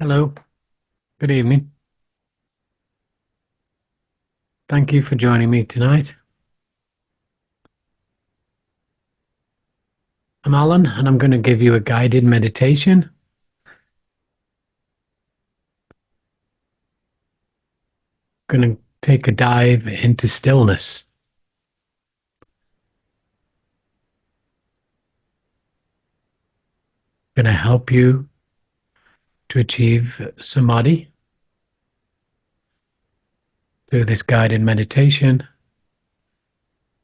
Hello, good evening. Thank you for joining me tonight. I'm Alan, and I'm going to give you a guided meditation. I'm going to take a dive into stillness. I'm going to help you to achieve Samadhi through this guided meditation.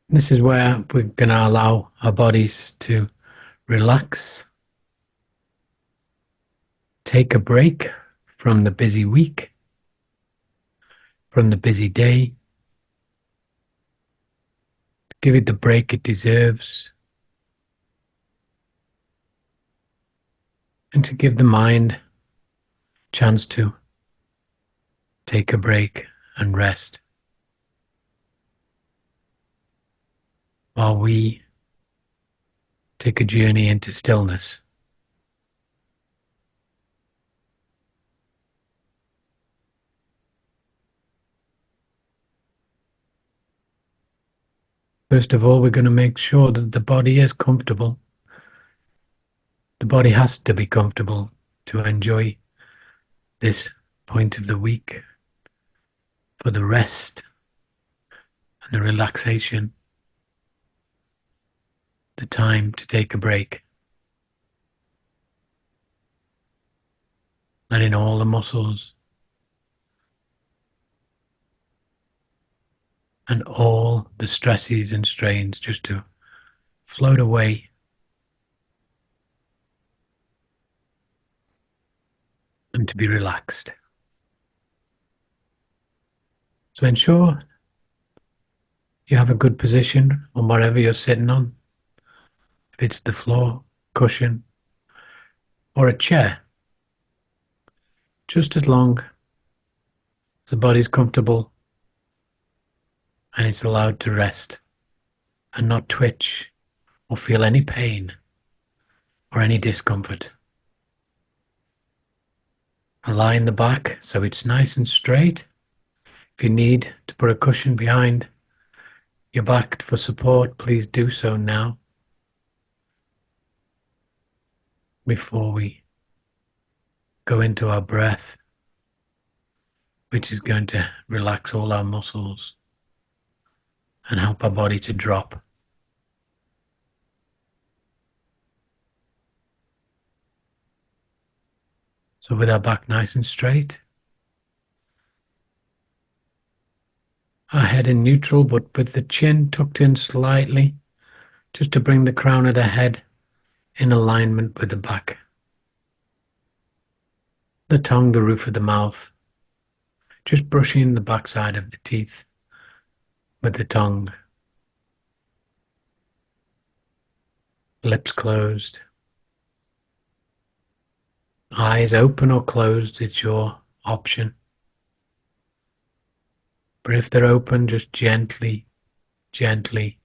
This is where we're going to allow our bodies to relax, take a break from the busy week, from the busy day, give it the break it deserves, and to give the mind a chance to take a break and rest while we take a journey into stillness. First of all, we're going to make sure that the body is comfortable. The body has to be comfortable to enjoy this point of the week for the rest and the relaxation, the time to take a break. Letting all the muscles and all the stresses and strains just to float away and to be relaxed. So ensure you have a good position on whatever you're sitting on. If it's the floor, cushion, or a chair, just as long as the body's comfortable and it's allowed to rest and not twitch or feel any pain or any discomfort. Align the back so it's nice and straight. If you need to put a cushion behind your back for support, please do so now, before we go into our breath, which is going to relax all our muscles and help our body to drop. So with our back nice and straight, our head in neutral but with the chin tucked in slightly, just to bring the crown of the head in alignment with the back. The tongue, the roof of the mouth, just brushing the backside of the teeth with the tongue. Lips closed. Eyes open or closed, it's your option. But if they're open, just gently, gently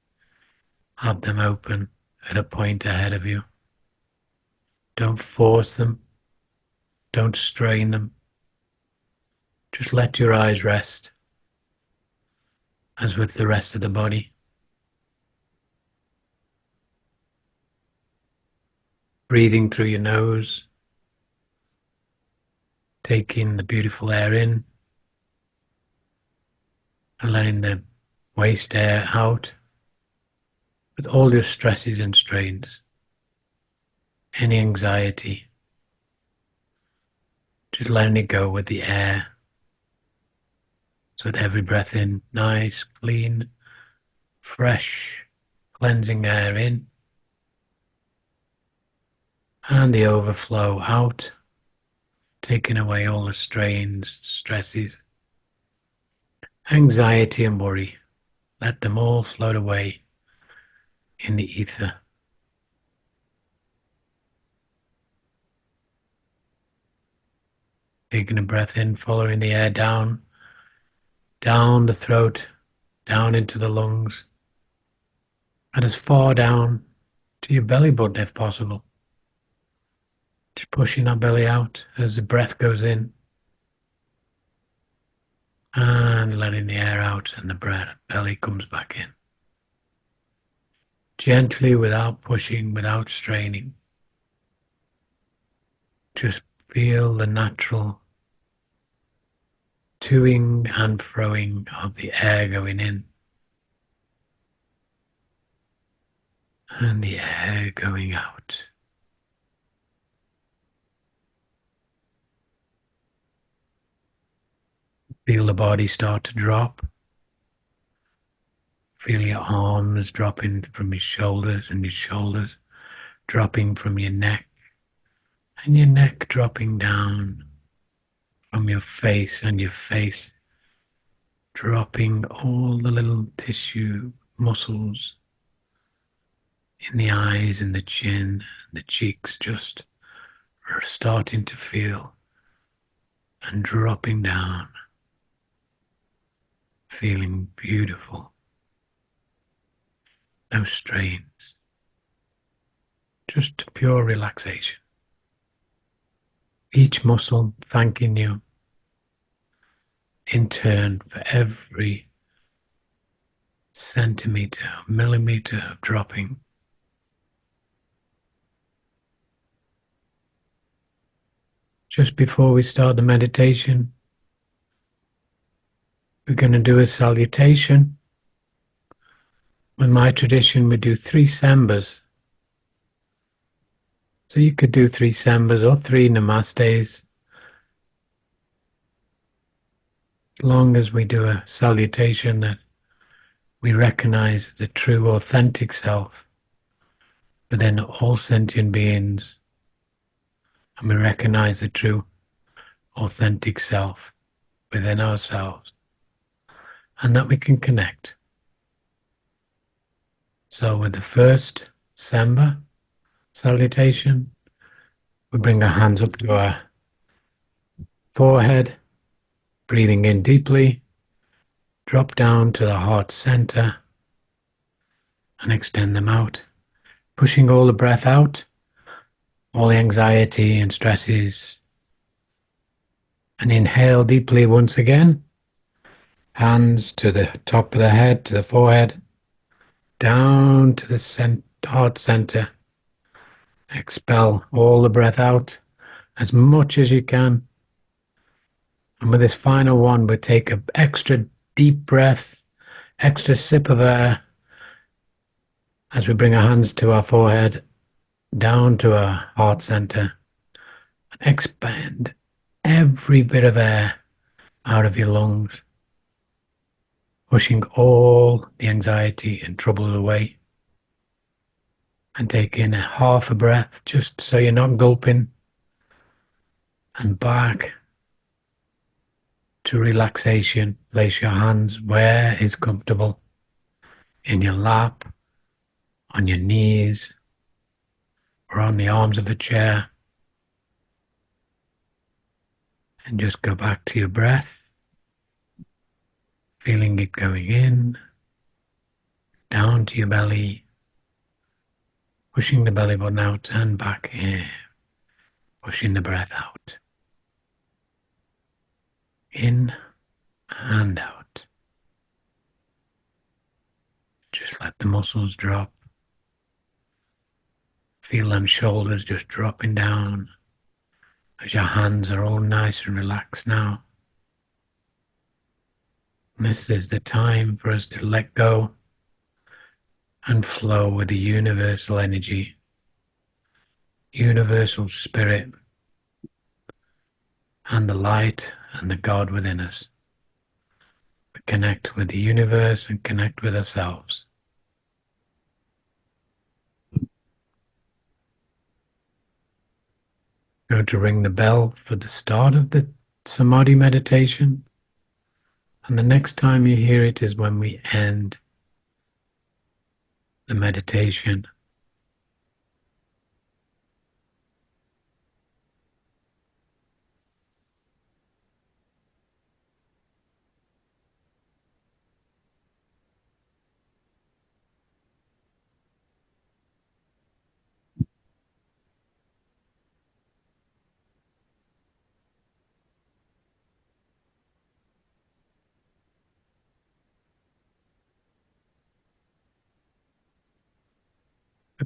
have them open at a point ahead of you. Don't force them. Don't strain them. Just let your eyes rest, as with the rest of the body. Breathing through your nose, taking the beautiful air in and letting the waste air out with all your stresses and strains, any anxiety, just letting it go with the air. So with every breath in, nice, clean, fresh, cleansing air in, and the overflow out, taking away all the strains, stresses, anxiety and worry. Let them all float away in the ether. Taking a breath in, following the air down the throat, down into the lungs, and as far down to your belly button if possible. Just pushing our belly out as the breath goes in and letting the air out, and the belly comes back in. Gently, without pushing, without straining. Just feel the natural toing and froing of the air going in and the air going out. Feel the body start to drop. Feel your arms dropping from your shoulders and your shoulders dropping from your neck and your neck dropping down from your face and your face dropping all the little tissue muscles in the eyes and the chin, the cheeks just are starting to feel and dropping down, feeling beautiful. No strains, just pure relaxation. Each muscle thanking you in turn for every centimeter, millimeter of dropping. Just before we start the meditation, we're going to do a salutation. In my tradition, we do 3 sambas. So you could do 3 sambas or 3 namastes, as long as we do a salutation that we recognize the true authentic self within all sentient beings, and we recognize the true authentic self within ourselves, and that we can connect. So with the first samba salutation, we bring our hands up to our forehead, breathing in deeply, drop down to the heart center and extend them out, pushing all the breath out, all the anxiety and stresses, and inhale deeply once again, hands to the top of the head, to the forehead, down to the heart center. Expel all the breath out as much as you can. And with this final one, we take an extra deep breath, extra sip of air as we bring our hands to our forehead, down to our heart center, and expand every bit of air out of your lungs, pushing all the anxiety and troubles away. And take in a half a breath, just so you're not gulping, and back to relaxation. Place your hands where is comfortable, in your lap, on your knees, or on the arms of a chair. And just go back to your breath, feeling it going in, down to your belly, pushing the belly button out and back in, pushing the breath out, in and out. Just let the muscles drop. Feel them shoulders just dropping down as your hands are all nice and relaxed now. And this is the time for us to let go and flow with the universal energy, universal spirit, and the light and the God within us. We connect with the universe and connect with ourselves. Going to ring the bell for the start of the Samadhi meditation, and the next time you hear it is when we end the meditation.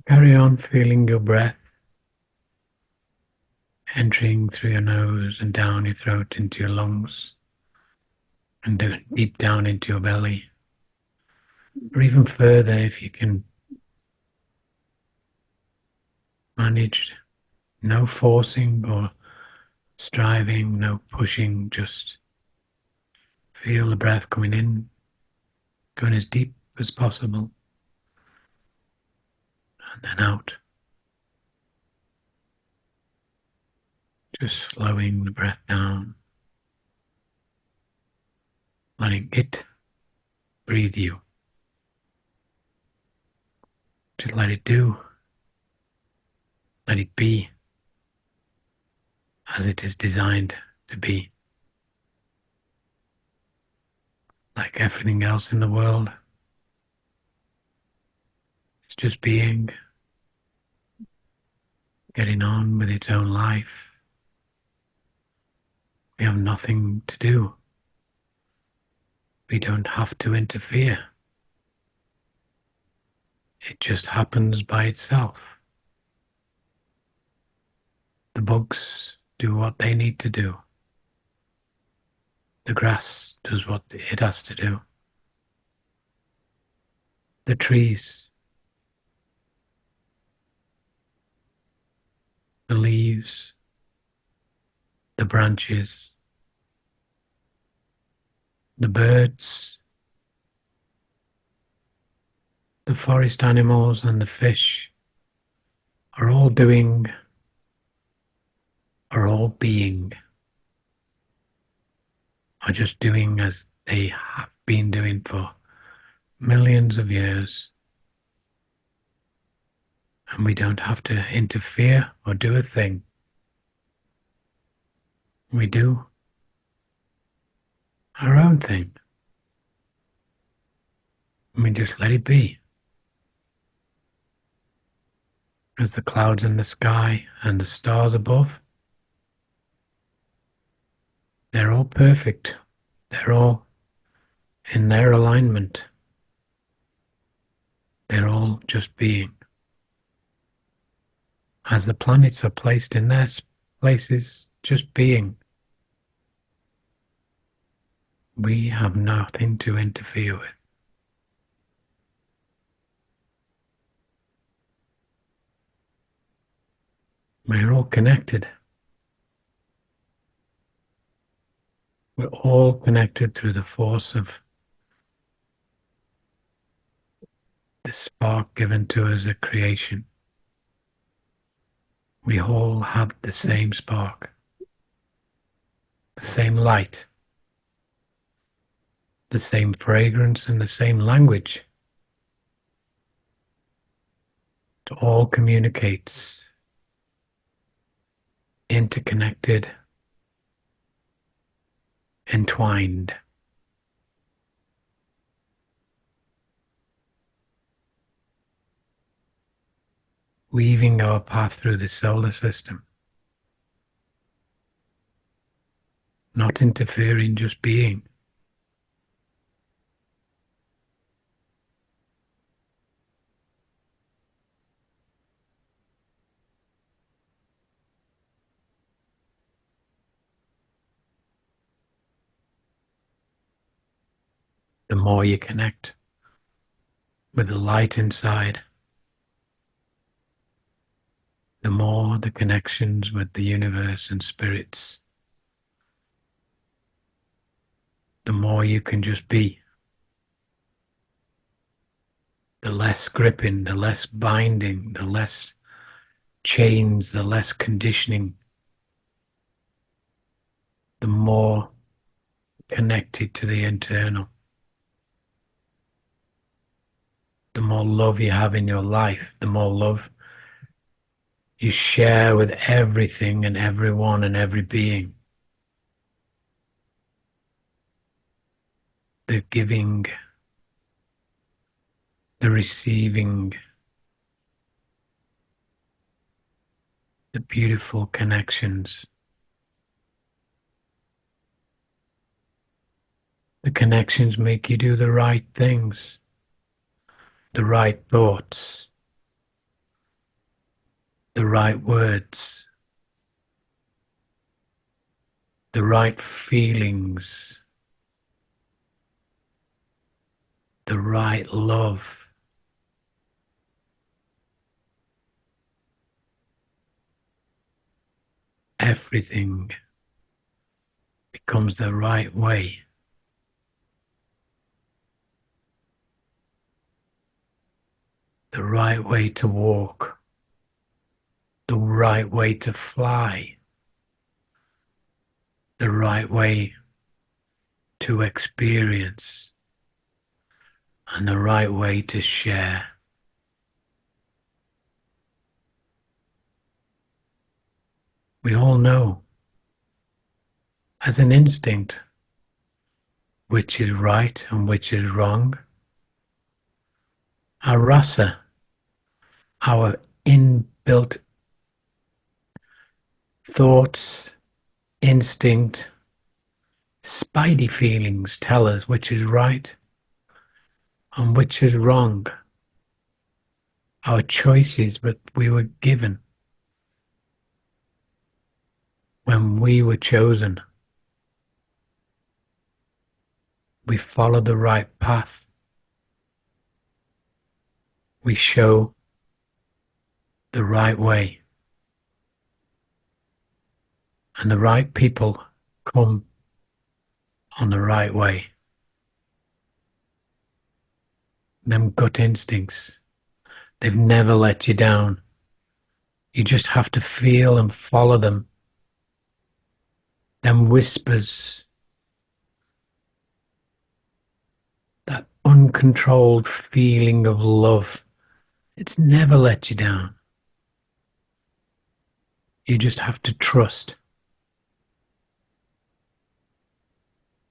Carry on feeling your breath entering through your nose and down your throat into your lungs and deep down into your belly, or even further if you can manage. No forcing or striving, no pushing, just feel the breath coming in, going as deep as possible, and then out. Just slowing the breath down, letting it breathe you. Just let it do, let it be as it is designed to be. Like everything else in the world, it's just being, getting on with its own life. We have nothing to do. We don't have to interfere. It just happens by itself. The bugs do what they need to do. The grass does what it has to do. The trees, the leaves, the branches, the birds, the forest animals and the fish are all doing, are all being, are just doing as they have been doing for millions of years. And we don't have to interfere or do a thing. We do our own thing. And we just let it be. As the clouds in the sky and the stars above, they're all perfect. They're all in their alignment. They're all just being. As the planets are placed in their places, just being. We have nothing to interfere with. We're all connected. We're all connected through the force of the spark given to us at creation. We all have the same spark, the same light, the same fragrance and the same language. It all communicates, interconnected, entwined. Weaving our path through the solar system. Not interfering, just being. The more you connect with the light inside, the more the connections with the universe and spirits, the more you can just be. The less gripping, the less binding, the less chains, the less conditioning, the more connected to the internal. The more love you have in your life, the more love you share with everything and everyone and every being. The giving, the receiving, the beautiful connections. The connections make you do the right things, the right thoughts, the right words, the right feelings, the right love. Everything becomes the right way. The right way to walk, the right way to fly, the right way to experience, and the right way to share. We all know, as an instinct, which is right and which is wrong. Our rasa, our inbuilt thoughts, instinct, spidey feelings tell us which is right and which is wrong. Our choices that we were given when we were chosen. We follow the right path. We show the right way. And the right people come on the right way. Them gut instincts, they've never let you down. You just have to feel and follow them. Them whispers, that uncontrolled feeling of love, it's never let you down. You just have to trust.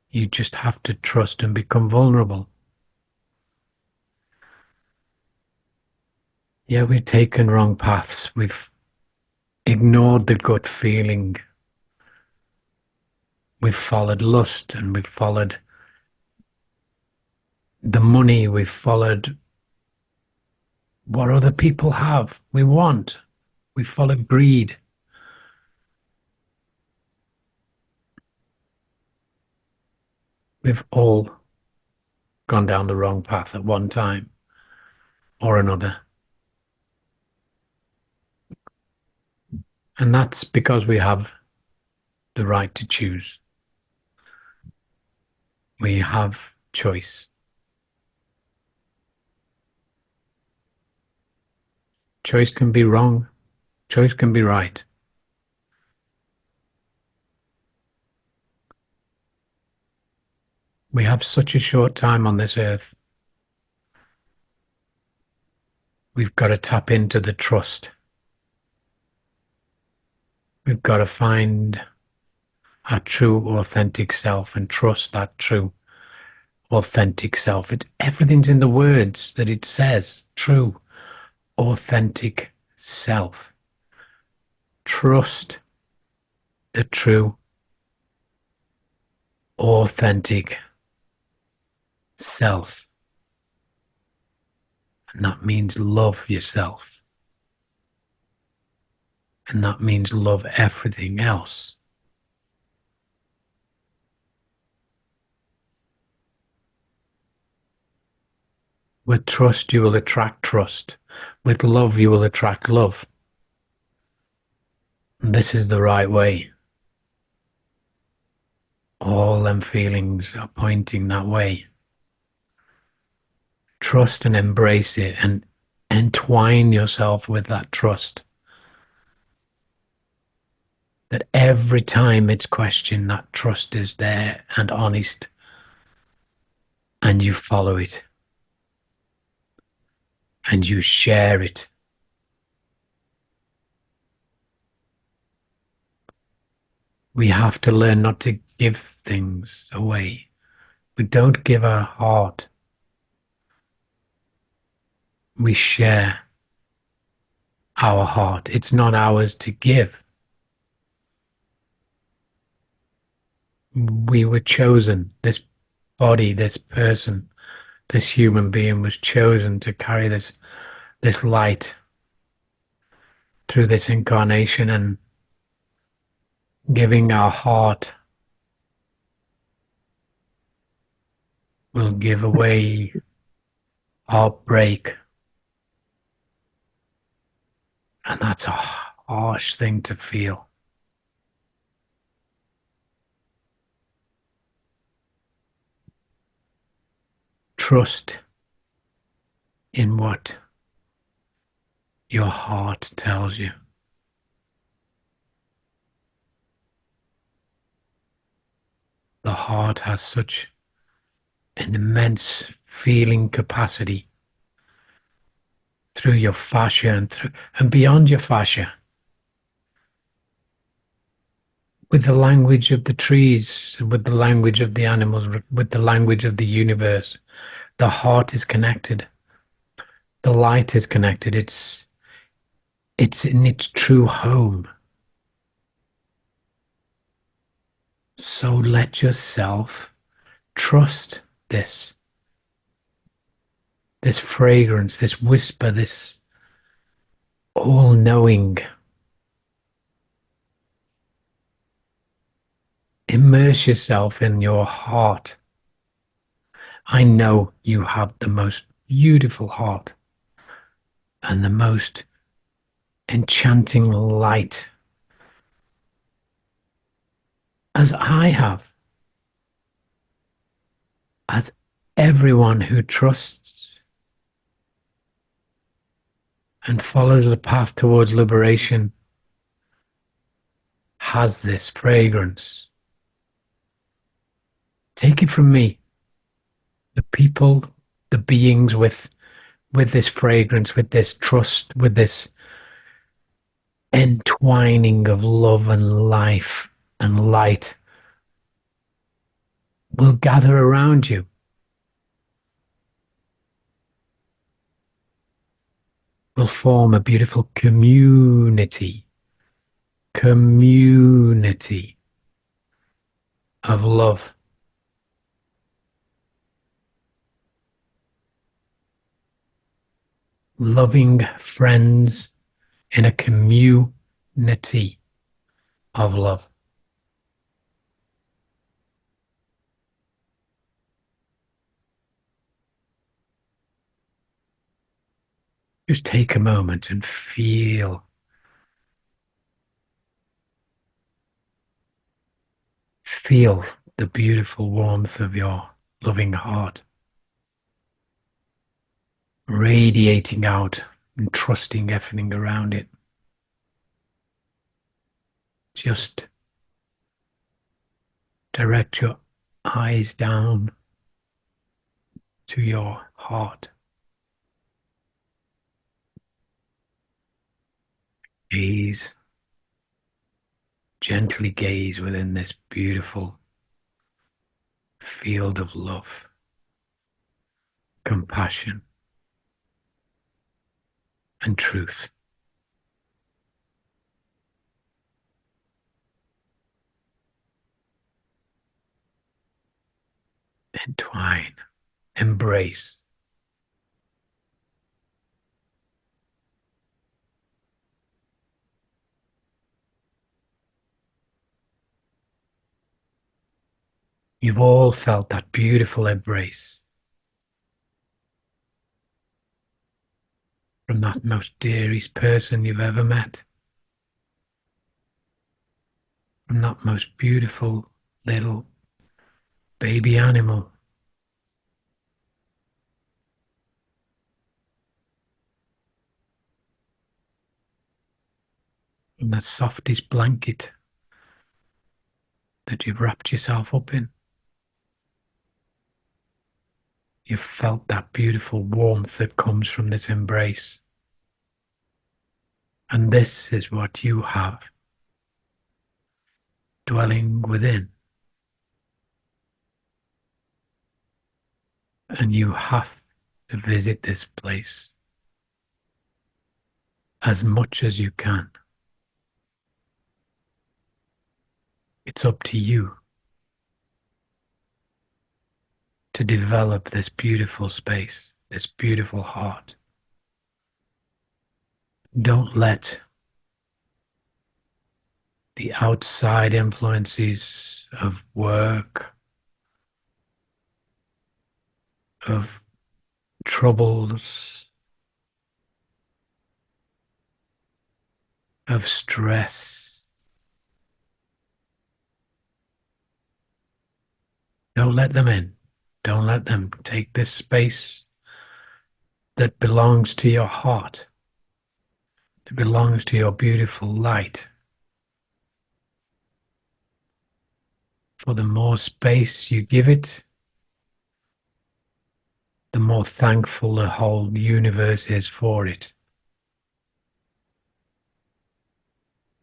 You just have to trust and become vulnerable. Yeah, we've taken wrong paths. We've ignored the gut feeling. We've followed lust and we've followed the money. We've followed what other people have. We want. We followed greed. We've all gone down the wrong path at one time or another. And that's because we have the right to choose. We have choice. Choice can be wrong. Choice can be right. We have such a short time on this earth. We've got to tap into the trust. We've got to find our true, authentic self and trust that true, authentic self. Everything's in the words that it says. True, authentic self. Trust the true, authentic self. And that means love yourself. And that means love everything else. With trust, you will attract trust. With love, you will attract love. And this is the right way. All them feelings are pointing that way. Trust and embrace it and entwine yourself with that trust. That every time it's questioned, that trust is there and honest, and you follow it. And you share it. We have to learn not to give things away. We don't give our heart. We share our heart. It's not ours to give. We were chosen. This body, this person, this human being was chosen to carry this light, through this incarnation and giving our heart will give away heartbreak. And that's a harsh thing to feel. Trust in what your heart tells you. The heart has such an immense feeling capacity through your fascia and beyond your fascia. With the language of the trees, with the language of the animals, with the language of the universe, the heart is connected. The light is connected. It's in its true home. So let yourself trust this fragrance, this whisper, this all-knowing. Immerse yourself in your heart. I know you have the most beautiful heart and the most enchanting light, as I have, as everyone who trusts and follows the path towards liberation has this fragrance. Take it from me. The people, the beings with this fragrance, with this trust, with this entwining of love and life and light will gather around you. Will form a beautiful community of love. Loving friends in a community of love. Just take a moment and feel the beautiful warmth of your loving heart radiating out and trusting everything around it. Just direct your eyes down to your heart. Gently gaze within this beautiful field of love, compassion, and truth. Entwine, embrace. You've all felt that beautiful embrace from that most dearest person you've ever met, from that most beautiful little baby animal, from that softest blanket that you've wrapped yourself up in. You've felt that beautiful warmth that comes from this embrace. And this is what you have dwelling within. And you have to visit this place as much as you can. It's up to you to develop this beautiful space, this beautiful heart. Don't let the outside influences of work, of troubles, of stress. Don't let them in. Don't let them take this space that belongs to your heart, that belongs to your beautiful light. For the more space you give it, the more thankful the whole universe is for it.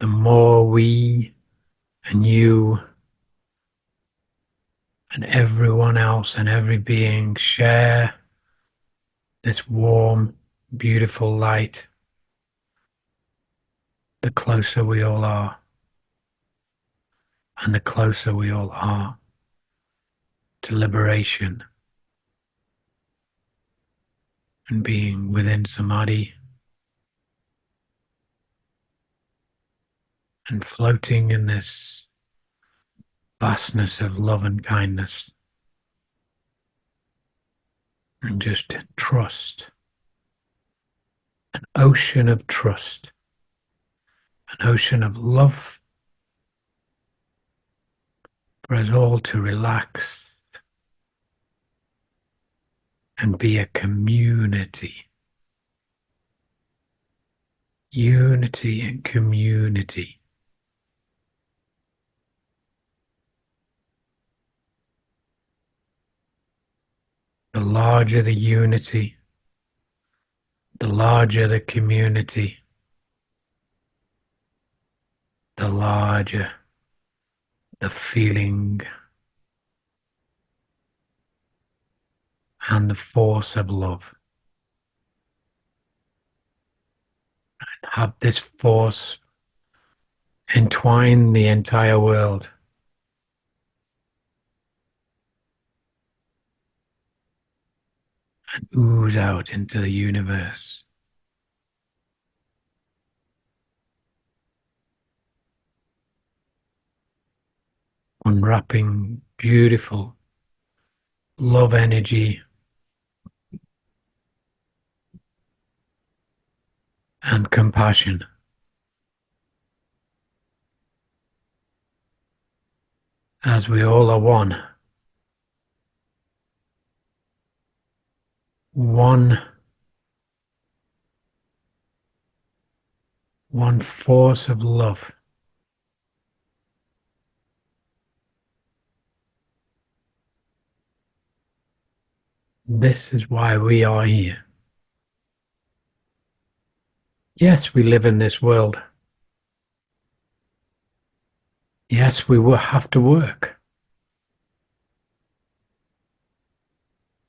The more we and you and everyone else and every being share this warm, beautiful light, the closer we all are, and the closer we all are to liberation and being within Samadhi and floating in this vastness of love and kindness. And just trust, an ocean of trust, an ocean of love for us all to relax and be a community. Unity and community. The larger the unity, the larger the community, the larger the feeling and the force of love. Have this force entwine the entire world. And ooze out into the universe. Unwrapping beautiful love energy and compassion. As we all are one. One force of love. This is why we are here. Yes, we live in this world. Yes, we will have to work.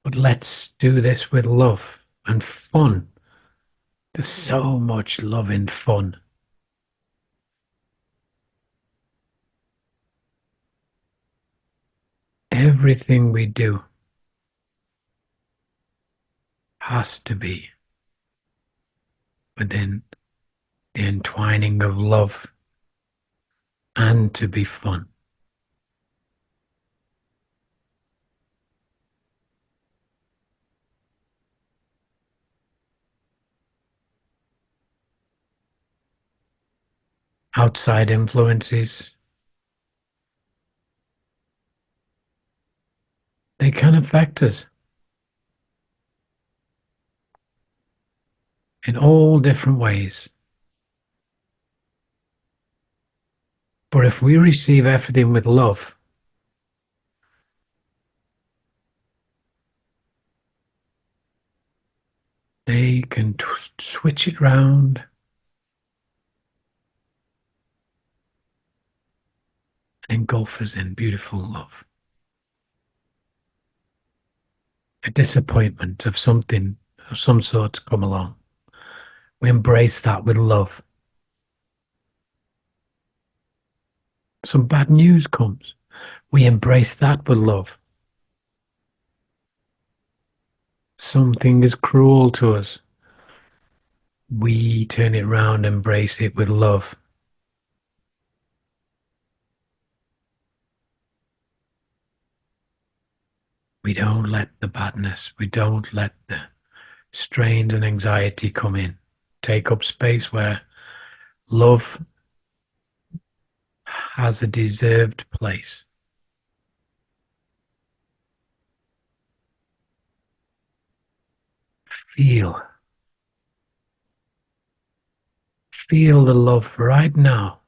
But let's do this with love and fun. There's so much love in fun. Everything we do has to be within the entwining of love and to be fun. Outside influences, they can affect us in all different ways. But if we receive everything with love, they can switch it round and engulf us in beautiful love. A disappointment of something of some sort come along. We embrace that with love. Some bad news comes. We embrace that with love. Something is cruel to us. We turn it round, embrace it with love. We don't let the badness, we don't let the strain and anxiety come in. Take up space where love has a deserved place. Feel, feel the love right now,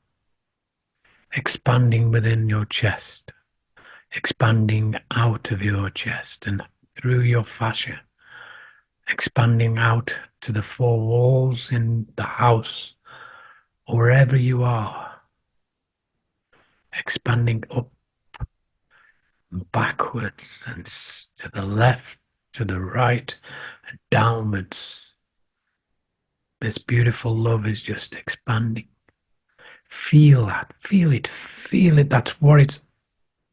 expanding within your chest, expanding out of your chest and through your fascia, expanding out to the four walls in the house, or wherever you are, expanding up and backwards and to the left, to the right, and downwards. This beautiful love is just expanding. Feel that, feel it, feel it. That's what it's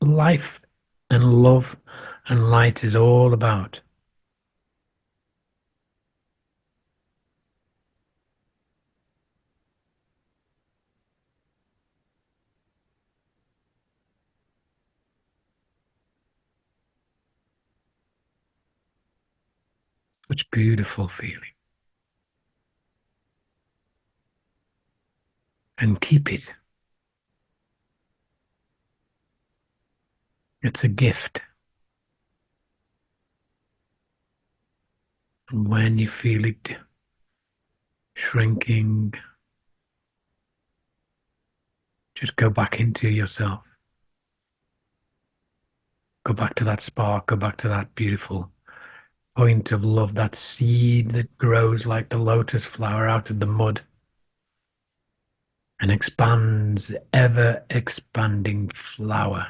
life and love and light is all about. Such beautiful feeling. And keep it. It's a gift. And when you feel it shrinking, just go back into yourself. Go back to that spark, go back to that beautiful point of love, that seed that grows like the lotus flower out of the mud and expands, ever expanding flower.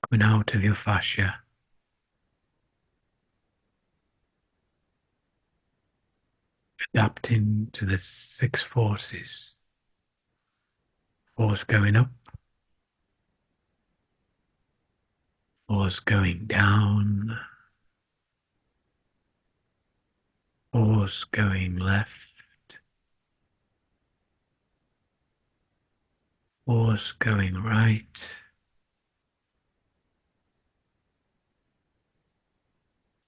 Coming out of your fascia, adapting to the six forces. Force going up, force going down, force going left, force going right,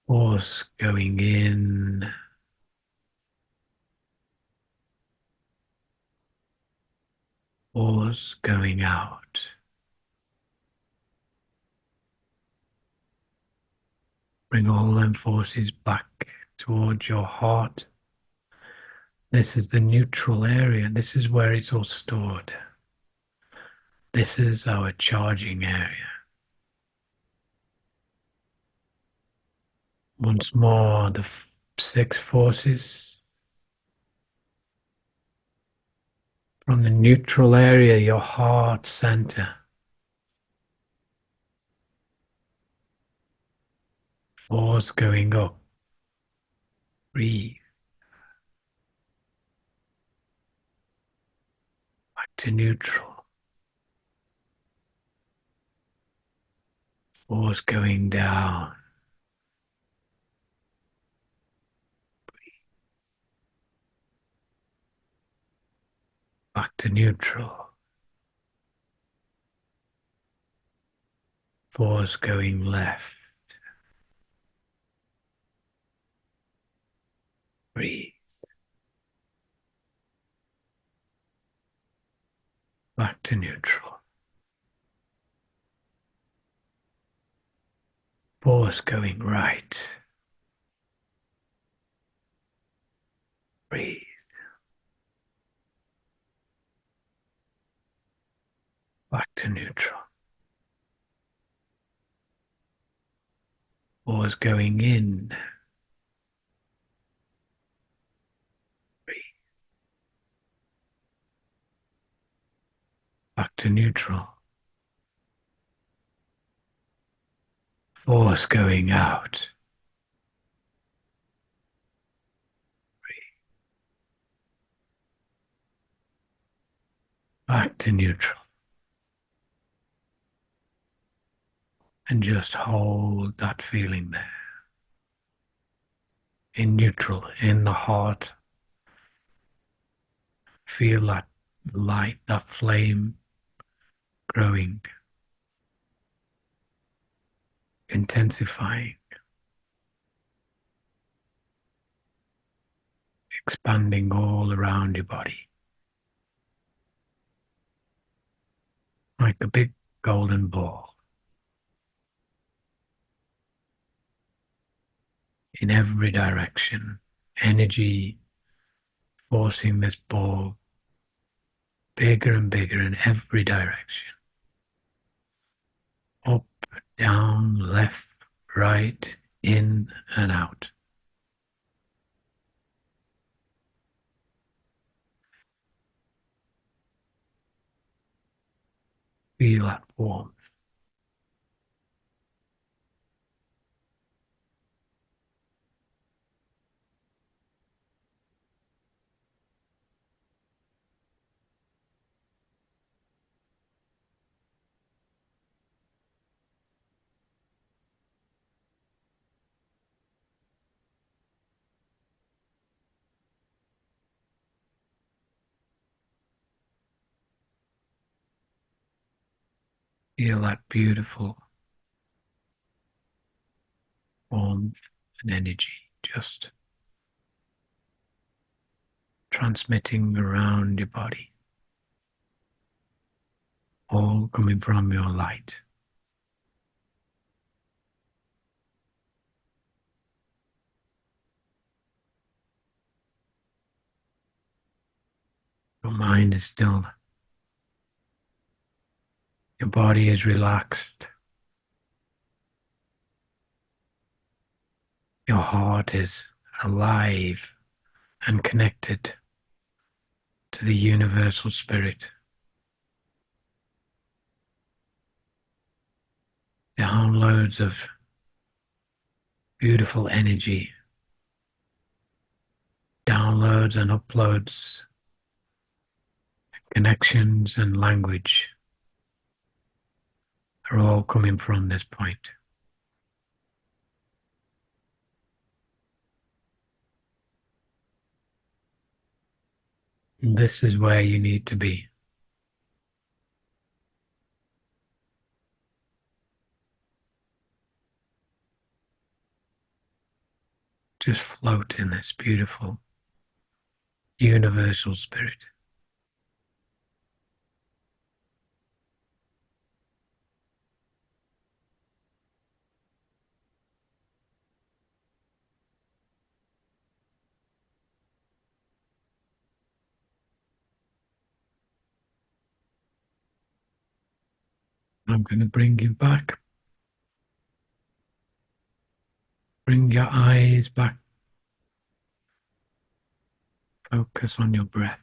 force going in, force going out. Bring all them forces back towards your heart. This is the neutral area. This is where it's all stored. This is our charging area. Once more, the six forces. From the neutral area, your heart center. Force going up. Breathe. Back to neutral. Force going down. Back to neutral. Force going left. Breathe. Back to neutral. Force going right. Breathe. Back to neutral. Force going in. Breathe. Back to neutral. Force going out. Breathe. Back to neutral. And just hold that feeling there. In neutral, in the heart. Feel that light, that flame growing, intensifying, expanding all around your body like a big golden ball in every direction. Energy forcing this ball bigger and bigger in every direction. Up, down, left, right, in and out. Feel that warmth. Feel that beautiful warmth and energy just transmitting around your body, all coming from your light. Your mind is still, your body is relaxed, your heart is alive and connected to the universal spirit. Downloads of beautiful energy, downloads and uploads, connections and language are all coming from this point. And this is where you need to be. Just float in this beautiful universal spirit. I'm going to bring you back. Bring your eyes back. Focus on your breath.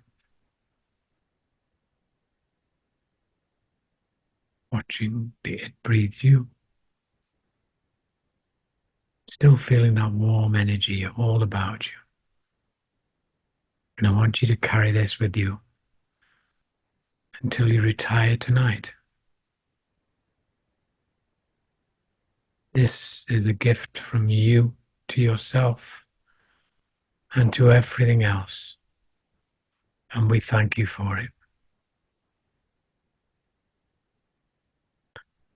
Watching it breathe you. Still feeling that warm energy all about you. And I want you to carry this with you until you retire tonight. This is a gift from you to yourself and to everything else. And we thank you for it.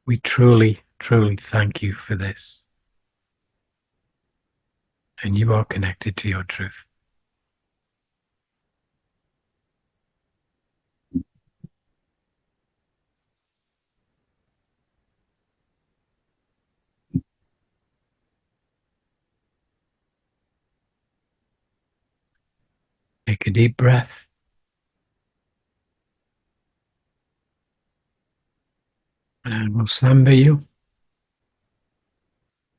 We truly, truly thank you for this. And you are connected to your truth. Take a deep breath. And we'll samba you.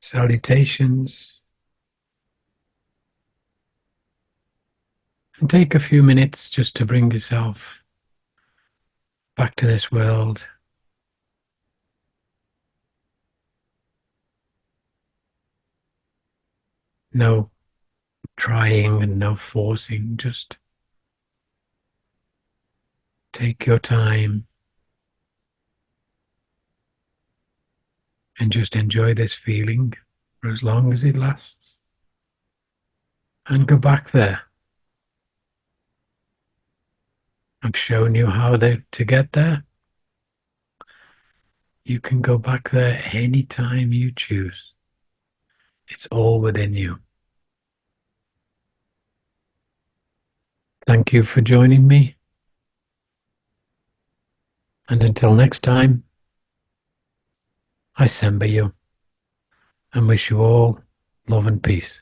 Salutations. And take a few minutes just to bring yourself back to this world. No trying and no forcing, just take your time and just enjoy this feeling for as long as it lasts. And go back there. I've shown you how to get there. You can go back there anytime you choose. It's all within you. Thank you for joining me. And until next time, I send you and wish you all love and peace.